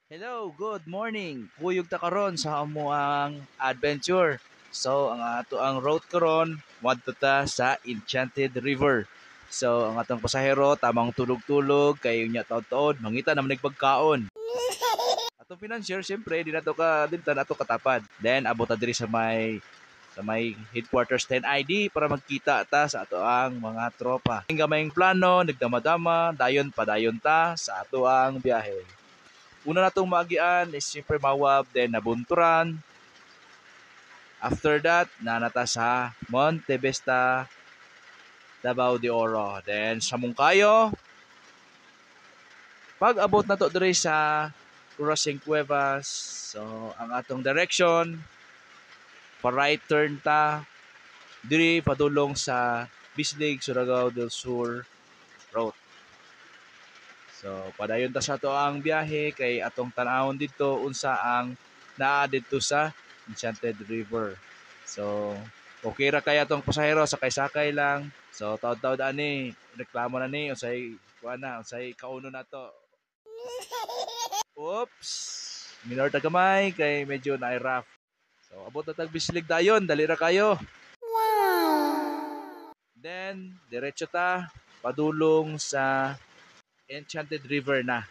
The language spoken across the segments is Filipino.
Hello, good morning. Kuyog ta karon sa amuang adventure. So, ang ato ang road karon wadto ta sa Enchanted River. So, ang atong pasahero tamang tulog-tulog kay unya taod-taod mangita na pagkaon. Atong financier syempre di nato ka din ta nato katapad. Then abot ta diri sa may headquarters 10 ID para magkita ta sa ato ang mga tropa. Ang gamayng plano, nagdama-dama, dayon padayon ta sa ato ang biyahe. Una na itong maagian is siyempre Mawab, then Nabunturan. After that, nanata sa Monte Vista, Davao de Oro. Then sa Mungkayo, pag abot na to diri sa Crossing Cuevas, so ang atong direction, pa right turn ta, diri padulong sa Bislig, Surigao del Sur Road. So, padayon ta sa to ang biyahe kay atong tan-awon dito unsa ang naa dito sa Enchanted River. So, okay ra kaya tong pasahero sakay-sakay lang. So, taod-taod ani reklamo na ni unsay kuan na unsay kauno na to. Oops. Minor ta gamay kay medyo na rough. So, abot na tag Bislig dayon, dali ra kayo. Then, diretso ta padulong sa Enchanted River na.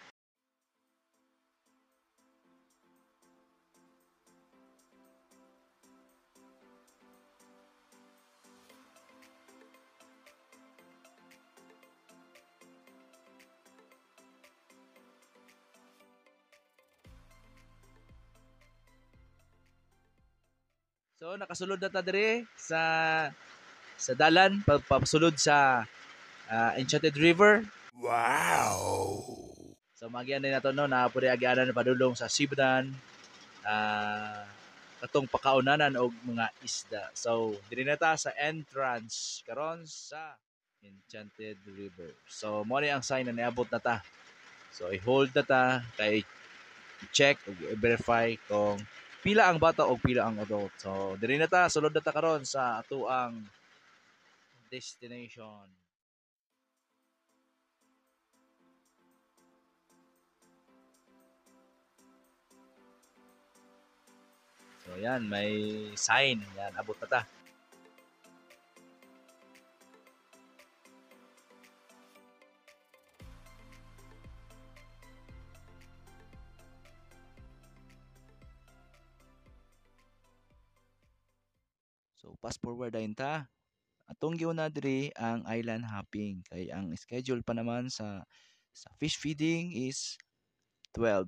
So nakasulod na ta dire sa dalan papasulod sa Enchanted River. Wow! So magian din nato no na pud agianan padulong sa Sibdan ah katong pakaunanan og mga isda. So diri na ta sa entrance karon sa Enchanted River. So mo ni ang sign na niabot na ta. So i-hold na ta kay check ug i-verify kung pila ang bata o pila ang adult. So diri na ta sulod na ta karon sa atuang destination. So yan, may sign. Yan, abot na ta. So fast forward dayon ta. Atong giuna diri ang island hopping kay ang schedule pa naman sa fish feeding is 12.